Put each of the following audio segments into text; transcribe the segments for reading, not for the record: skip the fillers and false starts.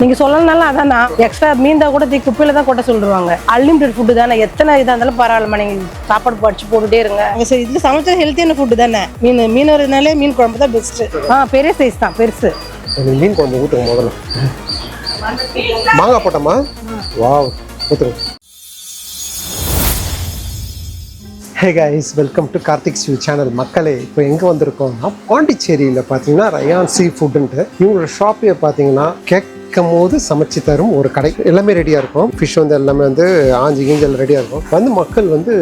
நீங்கள் சொல்லணும்னாலும் அதான் தான் எக்ஸ்ட்ரா மீந்தா கூட குப்பையில் தான் கொட்ட சொல்லிடுவாங்க. அன்லிமிட்டட் ஃபுட்டு தானே, எத்தனை இதாக இருந்தாலும் பரவாயில்லம்மா, நீங்கள் சாப்பாடு படிச்சு போட்டுகிட்டே இருங்க. சரி, இதில் சமைச்சா ஹெல்த்தியான ஃபுட்டு தானே. மீன் வரதுனாலே மீன் குழம்பு தான் பெஸ்ட்டு. பெரிய சைஸ் தான், பெருசு. மீன் குழம்பு ஊற்றுங்க முதல்ல. மாங்காய் போட்டோமா? வாவ், ஊற்றுங்க. Hey guys, welcome to Karthik's view channel. மக்களே, இப்போ எங்கே வந்திருக்கோம்னா பாண்டிச்சேரியில் பார்த்தீங்கன்னா ரயான் சீ ஃபுட்டுன்ட்டு இவங்களோட ஷாப்பையை பார்த்தீங்கன்னா போது சமைச்சு தரும் ஒரு கடை. எல்லாமே ரெடியாக இருக்கும். ஃபிஷ் வந்து எல்லாமே வந்து ஆஞ்சி கீஞ்சல் ரெடியாக இருக்கும். வந்து மக்கள் வந்து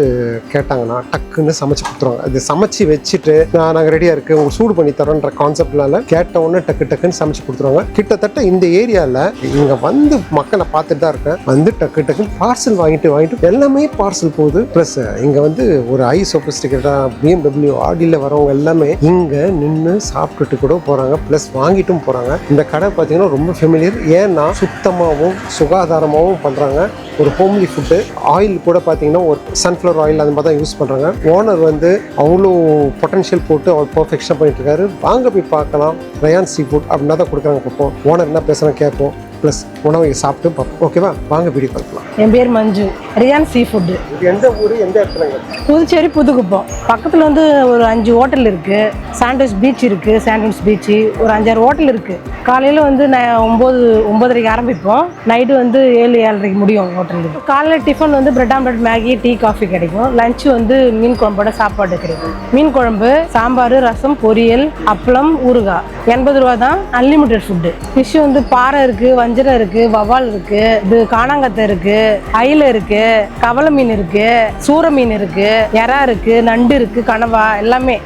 கேட்டாங்கன்னா டக்குன்னு சமைச்சு கொடுத்துருவாங்க. அது சமைச்சு வச்சுட்டு நாங்கள் ரெடியாக இருக்குது உங்களுக்கு சூடு பண்ணி தரோன்ற கான்செப்ட்னால கேட்ட உடனே டக்குன்னு சமைச்சு கொடுத்துருவாங்க. கிட்டத்தட்ட இந்த ஏரியாவில் இங்கே வந்து மக்களை பார்த்துட்டு தான் இருக்கேன். வந்து டக்குன்னு பார்சல் வாங்கிட்டு எல்லாமே பார்சல் போகுது. ப்ளஸ் இங்கே வந்து ஒரு சொபிஸ்டிகேட்டாக BMW ஆடியில் வரவங்க எல்லாமே இங்கே நின்று சாப்பிட்டுட்டு கூட போகிறாங்க. ப்ளஸ் வாங்கிட்டும் போகிறாங்க. இந்த கடை பார்த்தீங்கன்னா ரொம்ப ஃபெமிலியர். ஏன்னா சுத்தமாகவும் சுகாதாரமாகவும் பண்ணுறாங்க. ஒரு ஹோம்லி ஃபுட்டு. ஆயில் கூட பார்த்தீங்கன்னா ஒரு சன்ஃப்ளவர் ஆயில் அந்த மாதிரி தான் யூஸ் பண்ணுறாங்க. ஓனர் வந்து அவ்வளோ பொட்டன்ஷியல் போட்டு அவர் பர்ஃபெக்ஷனாக பண்ணிட்டு இருக்காரு. வாங்க போய் பார்க்கலாம். ரயான் சீ ஃபுட் அப்படின்னா தான் கொடுக்குறாங்க. பார்ப்போம் ஓனர் என்ன பேசுகிறேன் கேட்போம். ப்ளஸ் உணவை சாப்பிட்டு பார்ப்போம். ஓகேவா, வாங்க வீடியோ பார்க்கலாம். என் பேர் மஞ்சு. ரியான் சீ ஃபுட்டு. இது எந்த ஊர், எந்த இடத்துலங்க? புதுச்சேரி புதுக்குப்பம். பக்கத்தில் வந்து ஒரு 5 ஹோட்டல் இருக்குது. சாண்ட்விச் பீச் இருக்குது. சாண்ட்விச் பீச்சு ஒரு 5-6 ஹோட்டல் இருக்குது. காலையில் வந்து 9:30 ஆரம்பிப்போம். நைட்டு வந்து 7-7:30 முடியும் ஹோட்டலுக்கு. காலையில் டிஃபன் வந்து bread omelette, Maggi, tea, coffee கிடைக்கும். லஞ்சு வந்து மீன் குழம்போட சாப்பாடு கிடைக்கும். மீன் குழம்பு, சாம்பார், ரசம், பொரியல், அப்பளம், ஊறுகாய். 80 ரூபா தான். Unlimited food. ஃபிஷ் வந்து பாறை இருக்குது, வஞ்சரம் இருக்குது, வவால் இருக்குது, இது காணாங்கத்தை இருக்குது, அயில இருக்குது, கவலை மீன் இருக்குது, சூற மீன் இருக்குது, எறா இருக்குது, நண்டு இருக்குது, கனவா எல்லாமே.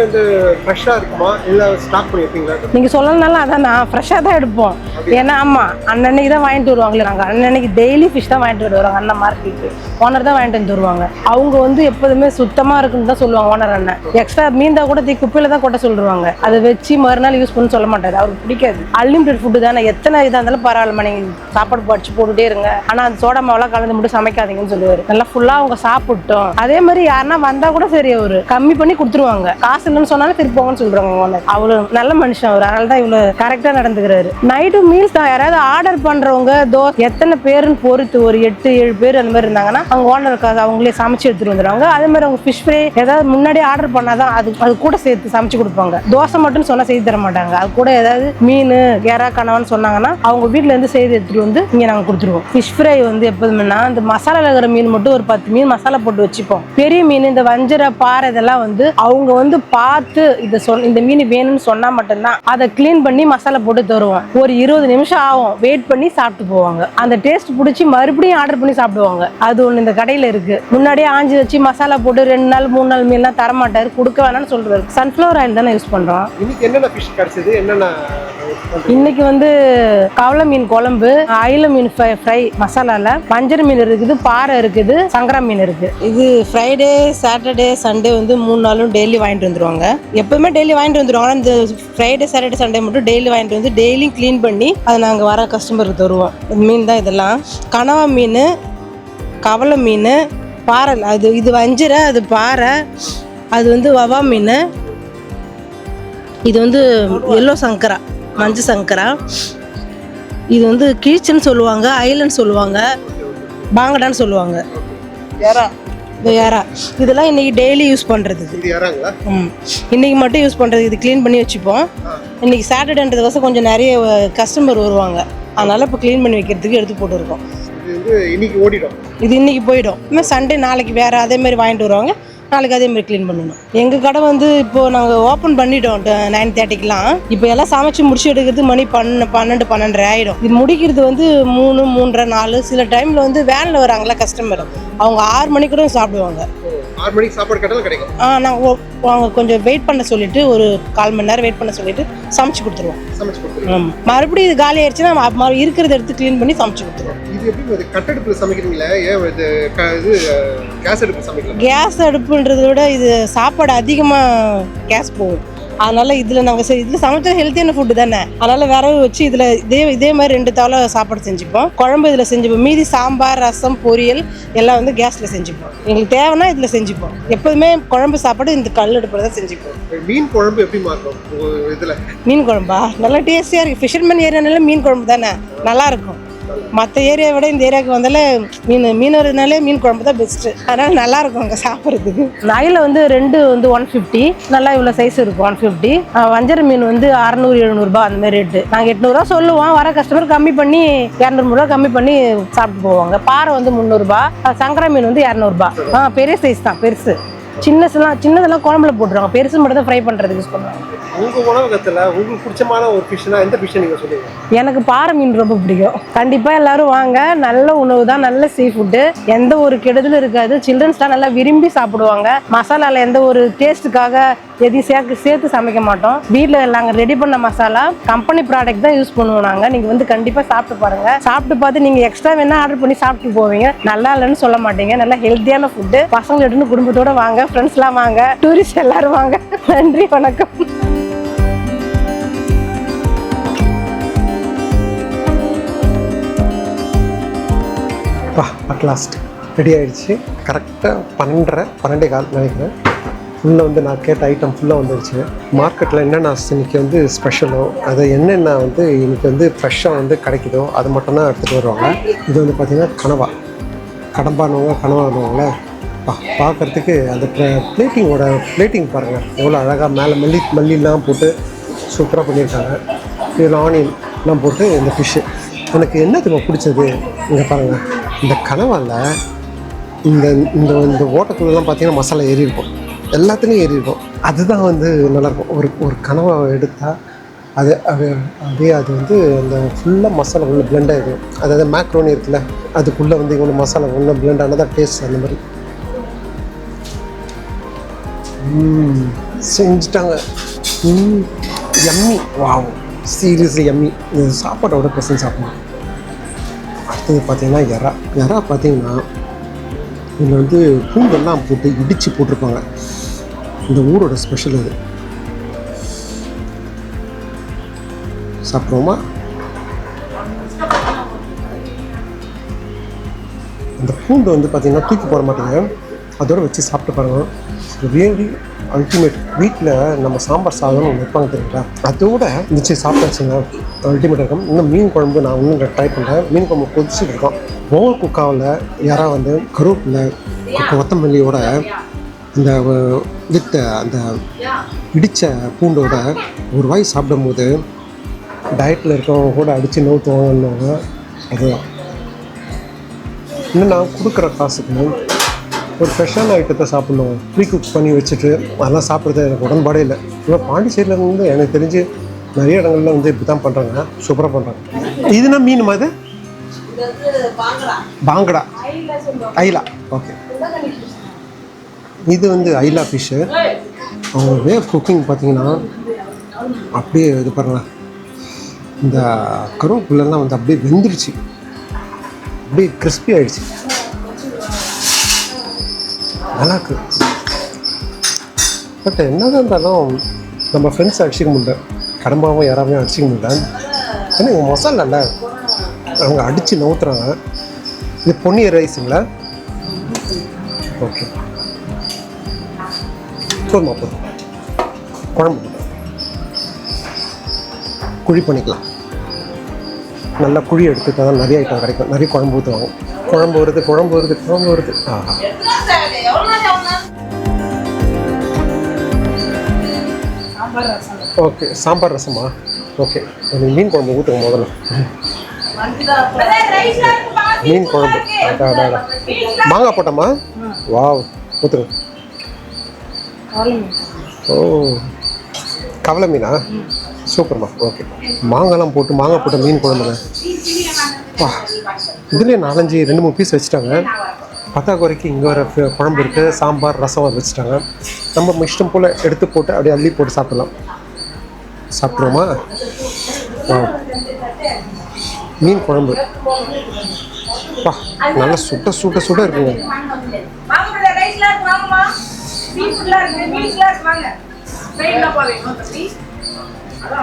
இந்த ஃப்ரெஷ்ஷாக இருக்குமா இல்லை ஸ்டாக் பண்ணி வைப்பீங்களா? நீங்கள் சொல்லணும்னாலும் அதான் நான் ஃப்ரெஷ்ஷாக தான் எடுப்போம். ஏன்னா ஆமாம், அன்னன்னைக்கு தான் வாங்கிட்டு வருவாங்களே. நாங்கள் அன்னன்னைக்கு டெய்லி ஃபிஷ் தான் வாங்கிட்டு வருவாங்க. அண்ணன் மார்க்கெட்டு ஓனர் தான் வாங்கிட்டு வந்து வருவாங்க. அவங்க வந்து எப்போதுமே சுத்தமாக இருக்குன்னு தான் சொல்லுவாங்க ஓனர் அண்ணன். எக்ஸ்ட்ரா மீந்தா கூட குப்பையில் தான் கொட்ட சொல்லிடுவாங்க. அதை வச்சு மறுநாள் யூஸ் பண்ண சொல்ல மாட்டாரு. அவருக்கு பிடிக்காது. அன்லிமிட்டட் ஃபுட்டு தானே, எத்தனை இதாக இருந்தாலும் பரவாயில்லம்மா, நீங்கள் சாப்பாடு படிச்சு போட்டுகிட்டே இருங்க. ஆனால் அந்த சோடா மாவெல்லாம் கலந்து மட்டும் சமைக்காதீங்கன்னு சொல்லுவார். நல்லா ஃபுல்லாக அவங்க சாப்பிட்டோம். அதே மாதிரி யாருன்னா வந்தால் கூட சரி, அவர் கம்மி பண்ணி கொடுத்துருவாங்க. காசு இல்லைன்னு சொன்னாலும் திருப்போங்கன்னு சொல்கிறாங்க ஓனர். அவ்வளோ நல்ல மனுஷன் அவர். அதனால தான் இவ்வளோ கரெக்டாக நடந்துக்கிறாரு. நைட்டு மீல்ஸ் தான். யாராவது ஆர்டர் பண்ணுறவங்க எத்தனை பேருன்னு பொறுத்து ஒரு 8-7 பேர் அந்த மாதிரி இருந்தாங்கன்னா அவங்க ஓனருக்காக அவங்களே சமைச்சு எடுத்துட்டு வந்துடுவாங்க. அதே மாதிரி அவங்க ஃபிஷ் ஃப்ரை ஏதாவது முன்னாடியே ஆர்டர் பண்ணாதான் அது கூட சேர்த்து சமைச்சு கொடுப்பாங்க. தோசை மட்டும் சொன்னால் செய்து தர மாட்டாங்க. அது கூட ஏதாவது மீன், எறா, கனவான்னு சொன்னாங்கன்னா அவங்க வீட்டில் இருந்து செய்து எடுத்துட்டு வந்து இங்கே நாங்கள் கொடுத்துருவோம். ஃபிஷ் ஃப்ரை வந்து எப்போதுமேனா இந்த மசாலா இருக்கிற மீன் மட்டும் ஒரு 10 மீன் மசாலா போட்டு வச்சுப்போம். பெரிய மீன், இந்த வஞ்சர, பாறை இதெல்லாம் வந்து அவங்க வந்து பார்த்து இந்த மீன் வேணும்னு சொன்னால் மட்டும்தான் அதை கிளீன் பண்ணி மசாலா போட்டு தருவோம். ஒரு 20 நிமிஷம் ஆகும். வெயிட் பண்ணி சாப்பிட்டு போவாங்க. அந்த டேஸ்ட் பிடிச்சி மறுபடியும் ஆர்டர் பண்ணி சாப்பிடுவாங்க. அது ஒன்று இந்த கடையில் இருக்கு. முன்னாடியே ஆஞ்சி வச்சு மசாலா போட்டு 2 நாள் 3 நாள் மீன்லாம் தர மாட்டாரு, கொடுக்க வேணாம்னு சொல்றாரு. சன்ஃப்ளவர் ஆயில் தானே யூஸ் பண்றோம். இன்னைக்கு வந்து கவலை மீன் குழம்பு, அயில மீன் ஃப்ரை மசாலால, வஞ்சர மீன் இருக்குது, பாறை இருக்குது, சங்கரா மீன் இருக்கு. இது ஃப்ரைடே, சாட்டர்டே, சண்டே வந்து 3 நாளும் டெய்லி வாங்கிட்டு வந்துருவாங்க. எப்பவுமே டெய்லி வாங்கிட்டு வந்துருவாங்க. இந்த ஃப்ரைடே, சாட்டர்டே, சண்டே மட்டும் டெய்லி வாங்கிட்டு வந்து டெய்லியும் கிளீன் பண்ணி அதை நாங்கள் வர கஸ்டமருக்கு தருவோம். மீன் தான் இதெல்லாம். கனவா மீன், கவலை மீன், பாறை, இது வஞ்சரை, அது பாறை, அது வந்து வவா மீன், இது வந்து எல்லோ சங்கரா, மஞ்சள் சங்கரா, இது வந்து கீச்சன்னு சொல்லுவாங்க, ஐலன்னு சொல்லுவாங்க, பாங்கடான்னு சொல்லுவாங்க, ஏரா. இதெல்லாம் இன்னைக்கு டெய்லி யூஸ் பண்ணுறது. இன்னைக்கு மட்டும் யூஸ் பண்ணுறது. இது க்ளீன் பண்ணி வச்சுப்போம். இன்னைக்கு சாட்டர்டேன்றதுக்கோசம் கொஞ்சம் நிறைய கஸ்டமர் வருவாங்க. அதனால இப்போ க்ளீன் பண்ணி வைக்கிறதுக்கு எடுத்து போட்டுருக்கோம். இது இன்னைக்கு போயிடும். இன்னும் சண்டே நாளைக்கு வேறு அதே மாதிரி வாங்கிட்டு வருவாங்க. நாளைக்கு அதே மாதிரி க்ளீன் பண்ணணும். எங்கள் கடை வந்து இப்போது நாங்கள் ஓப்பன் பண்ணிட்டோம் 9:30க்கெலாம். இப்போ எல்லாம் சமைச்சு முடிச்சு எடுக்கிறது மணி 12-12:30 ஆகிடும். இது முடிக்கிறது வந்து 3, 3:30, 4. சில டைமில் வந்து வேனில் வராங்களா கஸ்டமர், அவங்க 6 மணிக்கு கூட சாப்பிடுவாங்க. 6 மணிக்கு சாப்பாடு கேட்டாலும் கிடைக்கும். நாங்கள் அவங்க கொஞ்சம் வெயிட் பண்ண சொல்லிட்டு, ஒரு 1/4 மணி நேரம் வெயிட் பண்ண சொல்லிட்டு சமைச்சு கொடுத்துருவோம். மறுபடியும் இது காலி ஆயிடுச்சுன்னா இருக்கிறத எடுத்து க்ளீன் பண்ணி சமைச்சு கொடுத்துருவோம். இது எப்படி கட்டடுப்புல சமைக்கிறீங்களா? ஏன் இது கேஸ் அடுப்பு சமைக்கலாம்? கேஸ் அடுப்புன்றதை விட இது சாப்பாடு அதிகமாக கேஸ் போகும். அதனால இதில் நாங்கள் இதில் சமைச்சா ஹெல்த்தியான ஃபுட்டு தானே, அதனால விரவு வச்சு இதில் இதே மாதிரி 2 தவளை சாப்பாடு செஞ்சுப்போம். குழம்பு இதில் செஞ்சுப்போம். மீதி சாம்பார், ரசம், பொரியல் எல்லாம் வந்து கேஸில் செஞ்சுப்போம். எங்களுக்கு தேவைன்னா இதில் செஞ்சுப்போம். எப்போதுமே குழம்பு சாப்பாடு இந்த கல் அடுப்பில் தான் செஞ்சுப்போம். மீன் குழம்பு எப்படி மாறும் இதில்? மீன் குழம்பா நல்லா டேஸ்டியாக இருக்குது. ஃபிஷர்மேன் ஏரியானால மீன் குழம்பு தானே நல்லாயிருக்கும். மற்ற ஏரியாவை விட இந்த ஏரியாவுக்கு வந்தாலே மீனவர்னாலே மீன் குழம்பு தான் பெஸ்ட்டு. அதனால் நல்லாயிருக்கும் அங்கே சாப்பிட்றதுக்கு. நையில் வந்து 2 வந்து 150, நல்லா இவ்வளோ சைஸ் இருக்கும் 150. வஞ்சர மீன் வந்து 600-700 ரூபாய் அந்த மாதிரி ரேட்டு. நாங்கள் 800 ரூபா சொல்லுவோம், வர கஸ்டமர் கம்மி பண்ணி 200 ரூபா கம்மி பண்ணி சாப்பிட்டு போவாங்க. பாறை வந்து 300 ரூபாய், சங்கரா மீன் வந்து 200 ரூபாய். பெரிய சைஸ் தான், பெருசு. சின்னதெல்லாம் குழம்புல போட்டுருவாங்க, பெருசு மட்டும் தான் ஃப்ரை பண்ணுறதுக்கு யூஸ் பண்ணுவாங்க. உங்கள் உணவகத்தில் உங்களுக்கு பிடிச்சமான ஒரு ஃபிஷ்னா எந்த ஃபிஷ்ஷை நீங்கள் சொல்லுவீங்க? எனக்கு பாறை மீன் ரொம்ப பிடிக்கும். கண்டிப்பாக எல்லாரும் வாங்க, நல்ல உணவு தான், நல்ல சீ ஃபுட்டு, எந்த ஒரு கெடுதலும் இருக்காது. சில்ட்ரன்ஸ்லாம் நல்லா விரும்பி சாப்பிடுவாங்க. மசாலாவில் எந்த ஒரு டேஸ்ட்டுக்காக எதையும் சேர்த்து சமைக்க மாட்டோம். வீட்டில் நாங்கள் ரெடி பண்ண மசாலா கம்பெனி ப்ராடக்ட் தான் யூஸ் பண்ணுவோம் நாங்கள். நீங்கள் வந்து கண்டிப்பாக சாப்பிட்டு பாருங்கள். சாப்பிட்டு பார்த்து நீங்கள் எக்ஸ்ட்ரா வேணால் ஆர்டர் பண்ணி சாப்பிட்டு போவீங்க. நல்லா இல்லைன்னு சொல்ல மாட்டீங்க. நல்லா ஹெல்த்தியான ஃபுட்டு. பசங்களை எடுத்து குடும்பத்தோடு வாங்க, ஃப்ரெண்ட்ஸ்லாம் வாங்க, டூரிஸ்ட் எல்லாரும் வாங்க. நன்றி, வணக்கம். அட்லாஸ்ட் ரெடி ஆகிடுச்சு. கரெக்டாக 12:15 நினைக்கிறேன். ஃபுல்லாக வந்து நான் கேட்ட ஐட்டம் ஃபுல்லாக வந்துடுச்சு. மார்க்கெட்டில் என்னென்ன இன்றைக்கி வந்து ஸ்பெஷலோ, அதை என்னென்ன வந்து இன்றைக்கி வந்து ஃப்ரெஷ்ஷாக வந்து கிடைக்குதோ அது மட்டும்தான் எடுத்துகிட்டு வருவாங்க. இது வந்து பார்த்திங்கன்னா கடம்பானவங்க கனவானவங்கள பார்க்குறதுக்கு அந்த பிளேட்டிங் பாருங்கள் எவ்வளோ அழகாக மேலே மல்லிலாம் போட்டு சூப்பராக பண்ணியிருக்காங்க. இதில் ஆனியன்லாம் போட்டு இந்த ஃபிஷ்ஷு எனக்கு என்னத்துக்கு பிடிச்சது இங்கே பாருங்கள். இந்த கனவால் இந்த இந்த இந்த ஓட்டக்குள்ளெல்லாம் பார்த்தீங்கன்னா மசாலா ஏறி இருக்கும், எல்லாத்துலேயும் ஏறி இருக்கும். அதுதான் வந்து நல்லாயிருக்கும். ஒரு கனவை எடுத்தால் அப்படியே அது வந்து அந்த ஃபுல்லாக மசாலா உள்ள பிளெண்ட் ஆகிடும். அதாவது மேக்ரோனி இருக்குல்ல, அதுக்குள்ளே வந்து இவ்வளோ மசாலா உள்ள பிளெண்ட் ஆனதான் டேஸ்ட். அந்த மாதிரி செஞ்சுட்டாங்க. Yummy, wow, seriously yummy. இது சாப்பாட்டோட பசங்க சாப்பிடணும். அடுத்தது பார்த்தீங்கன்னா எறா பார்த்தீங்கன்னா இதில் வந்து பூண்டெல்லாம் போட்டு இடித்து போட்டிருப்பாங்க. இந்த ஊரோட ஸ்பெஷல் அது. சாப்பிட்றோமா? அந்த பூண்டு வந்து பார்த்தீங்கன்னா தூக்கி போட மாட்டேங்க, அதோடு வச்சு சாப்பிட்டு பாருங்கள். Really ultimate. வீட்டில் நம்ம சாம்பார் சாதம் ஒன்று வைப்பாங்க தெரியுங்களா, அதோட இருந்துச்சு சாப்பிட்டாச்சுங்க அல்டிமேட்டாக இருக்கும். இன்னும் மீன் குழம்பு நான் இன்னும் ட்ரை பண்ணுறேன். மீன் குழம்பு கொதிச்சுட்டு இருக்கோம். ஓவர் குக்காவில் யாரா வந்து கருவேப்பிலை கொத்தமல்லியோட இந்த வித்த அந்த இடித்த பூண்டோட ஒரு வாய் சாப்பிடும் போது டயட்டில் இருக்கவங்க கூட அடித்து நோத்துவாங்கன்னு அதுதான். இன்னும் நான் கொடுக்குற காசுக்கு ஒரு ஃப்ரெஷ்ஷான ஐட்டத்தை சாப்பிட்ணும். ப்ரீ குக் பண்ணி வச்சுட்டு அதெல்லாம் சாப்பிட்றது எனக்கு உடன்பாடே இல்லை. இப்போ பாண்டிச்சேரியில் வந்து எனக்கு தெரிஞ்சு நிறைய இடங்கள்ல வந்து இப்படி தான் பண்ணுறாங்க, சூப்பராக பண்ணுறாங்க. இதுனா மீன் அது பாங்கடா, ஐலா. ஓகே, இது வந்து ஐலா ஃபிஷ்ஷு. அவங்க வே ஆஃப் குக்கிங் பார்த்தீங்கன்னா அப்படியே இது பாருங்களேன். இந்த கருவேப்பிலெல்லாம் வந்து அப்படியே வெந்துருச்சு, அப்படியே கிறிஸ்பி ஆகிடுச்சு, நல்லாயிருக்கு. பட் என்னதான் இருந்தாலும் நம்ம ஃப்ரெண்ட்ஸ் அடிச்சிக்க முடியல, கடம்பாவும் யாராவது அடிச்சிக்க முடியல. ஏன்னா இவங்க மசாலா இல்லை, அவங்க அடித்து நவுத்துறாங்க. இது பொன்னியர் ரைஸுங்களா? ஓகே, போதுமா? போதும். குழம்பு குழி பண்ணிக்கலாம். நல்லா குழி எடுத்துட்டா தான் நிறைய ஐட்டம் கிடைக்கும். நிறைய குழம்பு ஊற்றுவாங்க. குழம்பு வருது. ஆஹா, ஓகே. சாம்பார் ரசமா? ஓகே, எனக்கு மீன் குழம்பு ஊற்றுங்க முதல்ல. மீன் குழம்பு மாங்காய் போட்டோமா? வாவ், ஊற்றுங்க. ஓ, கவலை மீனா? சூப்பர்மா. ஓகே, மாங்காய்லாம் போட்டு போட்ட மீன் குழம்புங்க. வா, இதுலேயே 2-3 பீஸ் வச்சுட்டாங்க. பத்தாக்குறைக்கு இங்கே வர குழம்பு இருக்குது, சாம்பார் ரசம் அது வச்சுட்டாங்க. நம்ம இஷ்டம் போல் எடுத்து போட்டு அப்படியே அள்ளி போட்டு சாப்பிடலாம். சாப்பிட்றோமா? மீன் குழம்பு வா, நல்லா சுட இருக்குங்க.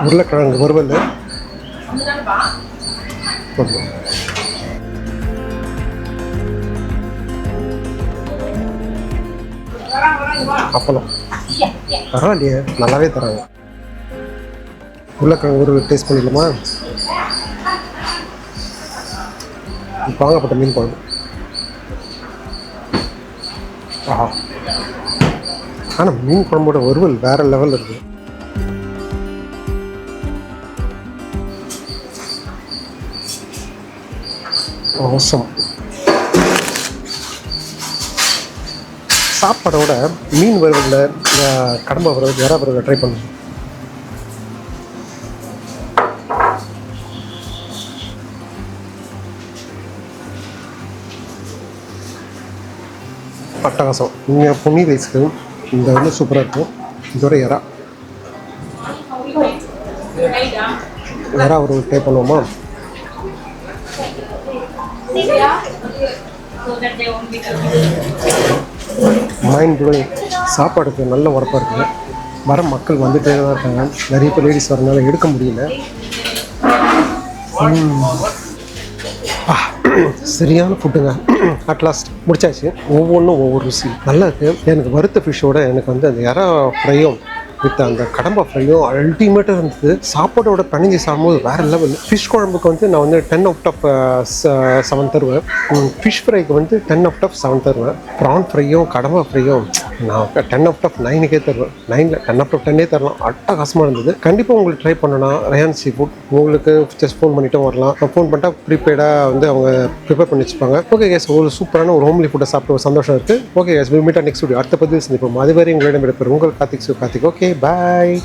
உருளைக்கிழங்கு வறுவல் போதும். அப்பளம் பரவாயில்லையே, நல்லாவே தராங்க. உருளைக்கிழங்கு ஒரு டேஸ்ட் பண்ணிடலாமா? வாங்கப்பட்ட மீன் குழம்பு. ஆனால் மீன் குழம்போட வறுவல் வேற லெவல் இருக்கு. அவசம். சாப்பாடோட மீன் வறுவலில் கடம்பை வறுவல் வேற வறுவல் ட்ரை பண்ணுங்க. அட்டகாசம். இங்கே பொன்னி ரைஸ்க்கு இந்த வந்து சூப்பராக இருக்கும். இதோட எறா ஒரு ட்ரை பண்ணுவோமா? Mind blowing. சாப்பாடுக்கு நல்ல உரப்பாக இருக்குது. வர மக்கள் வந்துட்டே தான் இருக்காங்க. நிறைய பேர் லேடிஸ் வரனால எடுக்க முடியல. சரியான ஃபுட்டுங்க. அட்லாஸ்ட் முடிச்சாச்சு. ஒவ்வொன்றும் ஒவ்வொரு ருசி நல்லா இருக்குது. எனக்கு வறுத்த ஃபிஷ்ஷோட எனக்கு வந்து அந்த எறா ஃப்ரையும் வித் அந்த கடம்பா ஃப்ரையும் அல்டிமேட்டாக இருந்தது. சாப்பாடோட பணிஞ்சு சாப்பிடும்போது வேறு லெவல். ஃபிஷ் குழம்புக்கு வந்து நான் வந்து 10/7 தருவேன். ஃபிஷ் ஃப்ரைக்கு வந்து 10/7 தருவேன். ப்ரான் ஃப்ரையும் கடம்பா ஃப்ரையும் நான் 10/9 தருவேன். 9ல் 10/10 தரலாம். அட்டகாசமாக இருந்தது. கண்டிப்பாக உங்களுக்கு ட்ரை பண்ணணும். Rayan seafood. உங்களுக்கு ஜஸ்ட் ஃபோன் பண்ணிவிட்டு வரலாம். ஃபோன் பண்ணிட்டா ப்ரீபெய்டாக வந்து அவங்க ப்ரிப்பேர் பண்ணி வச்சுப்பாங்க. ஓகே கேஸ், ஒரு சூப்பரான ஒரு ஹோம்லி ஃபுட்டை சாப்பிட்டு ஒரு சந்தோஷம் இருக்குது. ஓகே கேஸ், மீட்டா நெக்ஸ்ட் வீடியோ அடுத்த பதிவு சந்திப்போம். அதுவரை உங்களிடம் எடுப்பேன் உங்கள் கார்த்திக். ஓகே, பாய்.